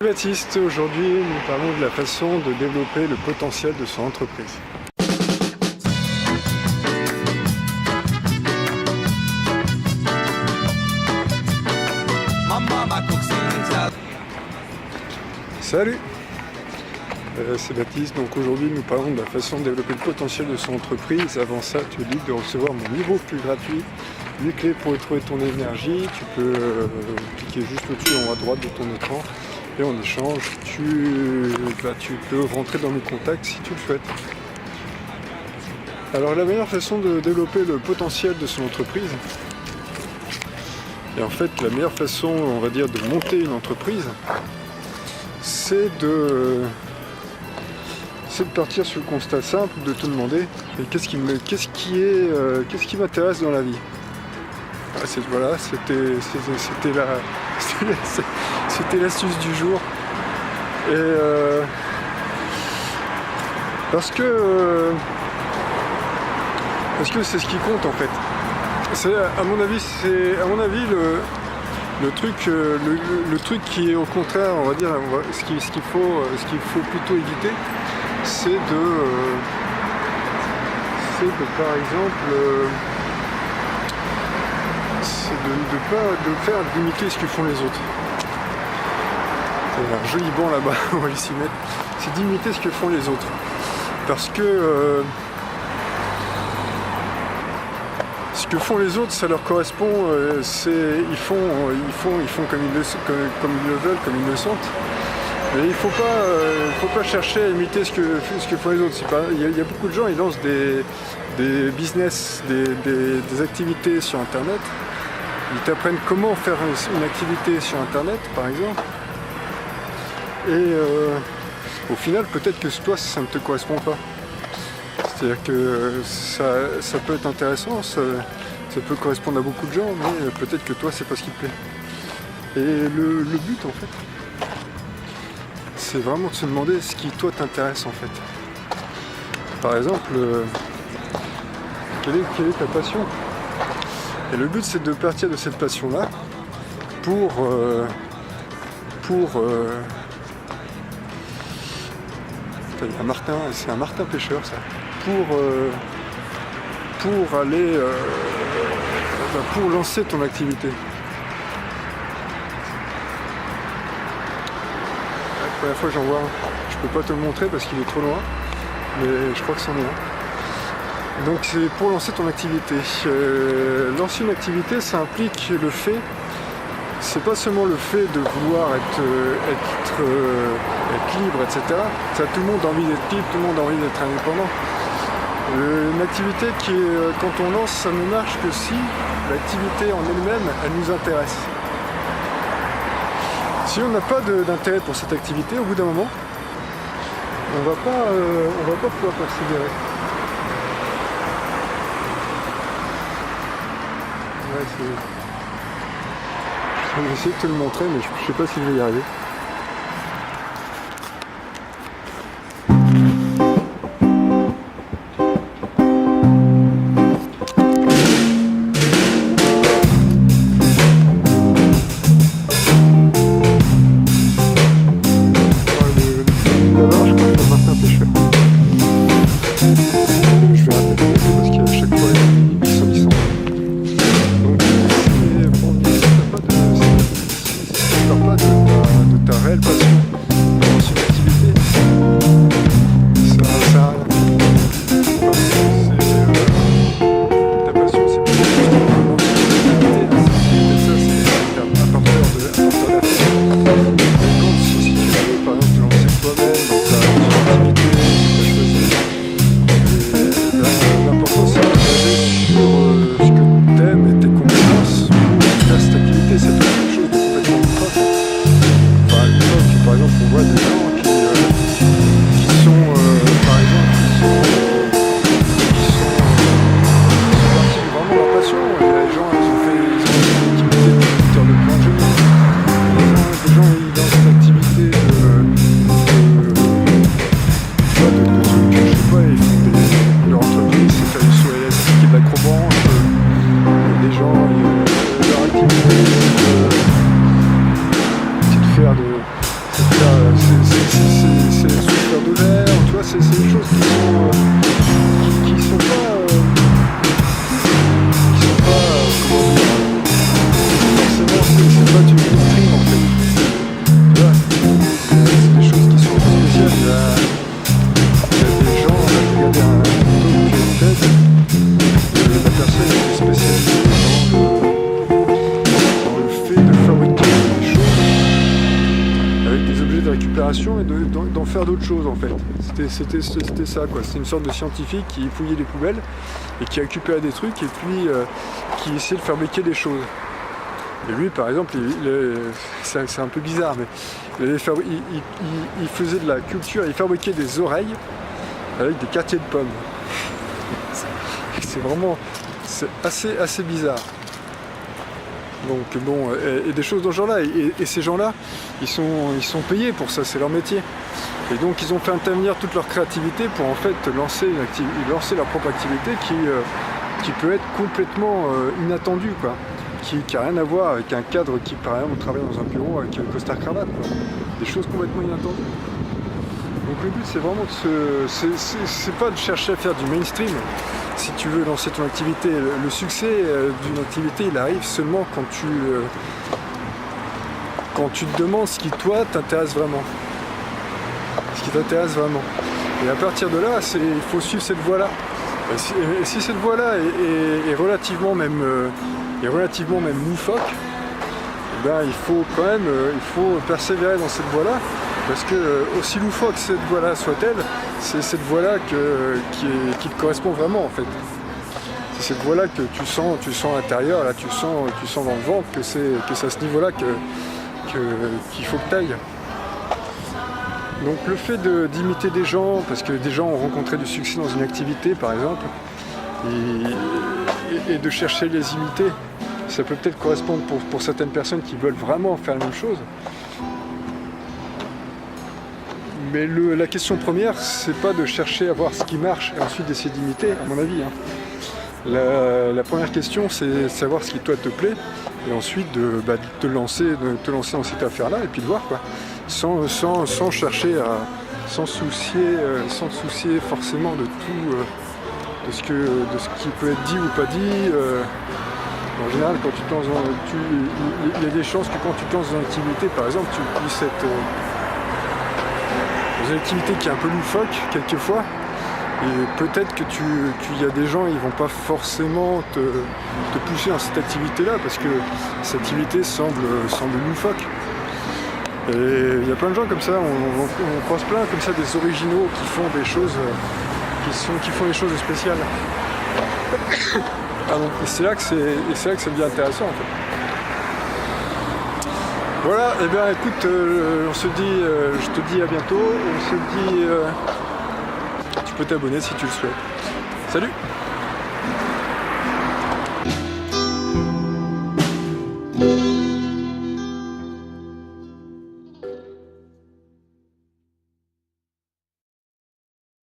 Baptiste, aujourd'hui nous parlons de la façon de développer le potentiel de son entreprise. Salut, c'est Baptiste, donc aujourd'hui nous parlons de la façon de développer le potentiel de son entreprise. Avant ça, tu es libre de recevoir mon niveau plus gratuit, 8 clés pour retrouver ton énergie. Tu peux cliquer juste au-dessus en haut à droite de ton écran. Et en échange, tu peux rentrer dans mes contacts si tu le souhaites. Alors la meilleure façon de développer le potentiel de son entreprise, et en fait la meilleure façon, on va dire, de monter une entreprise, c'est de partir sur le constat simple, de te demander qu'est-ce qui m'intéresse dans la vie. Voilà, c'était l'astuce du jour. Et parce que c'est ce qui compte en fait. À mon avis le truc qui est au contraire, on va dire, ce qu'il faut plutôt éviter, c'est de par exemple de faire d'imiter ce que font les autres. Il y a un joli banc là-bas, on va s'y mettre. C'est d'imiter ce que font les autres. Parce que ce que font les autres, ça leur correspond. Ils font comme ils le veulent, comme ils le sentent. Mais il ne faut pas chercher à imiter ce que font les autres. Il y a beaucoup de gens, ils lancent des business, des activités sur Internet. Ils t'apprennent comment faire une activité sur Internet, par exemple. Et au final, peut-être que toi, ça ne te correspond pas. C'est-à-dire que ça peut être intéressant, ça peut correspondre à beaucoup de gens, mais peut-être que toi, c'est pas ce qui te plaît. Et le but, en fait, c'est vraiment de se demander ce qui, toi, t'intéresse, en fait. Par exemple, quelle est ta passion ? Et le but, c'est de partir de cette passion-là pour c'est un martin pêcheur, ça. Pour aller pour lancer ton activité. La première fois que j'en vois un, je peux pas te le montrer parce qu'il est trop loin, mais je crois que c'en est un. Donc c'est pour lancer ton activité. Lancer une activité, ça implique le fait, c'est pas seulement le fait de vouloir être libre, etc. Ça, tout le monde a envie d'être libre, tout le monde a envie d'être indépendant. Une activité qui est, quand on lance, ça ne marche que si l'activité en elle-même, elle nous intéresse. Si on n'a pas d'intérêt pour cette activité, au bout d'un moment, on va pas pouvoir persévérer. Je vais essayer de te le montrer, mais je ne sais pas si je vais y arriver. c'est des choses qui sont pas comment dire, forcément c'est pas du mainstream en fait. Tu vois, c'est des choses qui sont un peu spéciales. Il y a des gens, regardez un TED, la personne est spécialisée dans le fait de fabriquer des choses avec des objets de récupération et d'en faire d'autres choses en fait. C'était ça quoi, c'était une sorte de scientifique qui fouillait les poubelles et qui récupérait des trucs et puis qui essayait de fabriquer des choses. Et lui par exemple, c'est un peu bizarre, mais il faisait de la culture, il fabriquait des oreilles avec des quartiers de pommes. C'est assez bizarre. Donc bon, et des choses dans ce genre-là, et ces gens-là, ils sont payés pour ça, c'est leur métier. Et donc ils ont fait intervenir toute leur créativité pour en fait lancer leur propre activité qui peut être complètement inattendue, quoi. Qui n'a rien à voir avec un cadre qui, par exemple, travaille dans un bureau avec costard-cravate, quoi. Des choses complètement inattendues. Donc le but c'est vraiment c'est pas de chercher à faire du mainstream. Si tu veux lancer ton activité, le succès d'une activité il arrive seulement quand tu te demandes ce qui toi t'intéresse vraiment. Ce qui t'intéresse vraiment. Et à partir de là, il faut suivre cette voie-là. Et si cette voie-là est relativement même loufoque, ben il faut persévérer dans cette voie-là. Parce que aussi loufoque cette voie-là soit-elle, c'est cette voie-là qui te correspond vraiment en fait. C'est cette voie-là que tu sens à l'intérieur, là tu sens dans le ventre que c'est à ce niveau-là qu'il faut que tu ailles. Donc le fait d'imiter des gens, parce que des gens ont rencontré du succès dans une activité par exemple, et de chercher à les imiter, ça peut peut-être correspondre pour certaines personnes qui veulent vraiment faire la même chose. Mais la question première, c'est pas de chercher à voir ce qui marche et ensuite d'essayer d'imiter, à mon avis. La première question, c'est savoir ce qui toi te plaît et ensuite de te lancer dans cette affaire-là et puis de voir quoi. Sans chercher sans soucier forcément de tout, de ce qui peut être dit ou pas dit. En général, quand tu te lances il y a des chances que quand tu te lances dans une activité, par exemple, tu puisses être dans une activité qui est un peu loufoque quelquefois, et peut-être que il y a des gens, ils vont pas forcément te pousser dans cette activité-là parce que cette activité semble loufoque. Et il y a plein de gens comme ça, on croise plein comme ça des originaux qui font des choses qui font des choses spéciales. Pardon. Et c'est là que ça devient intéressant en fait. Voilà, et bien écoute, je te dis à bientôt, tu peux t'abonner si tu le souhaites. Salut!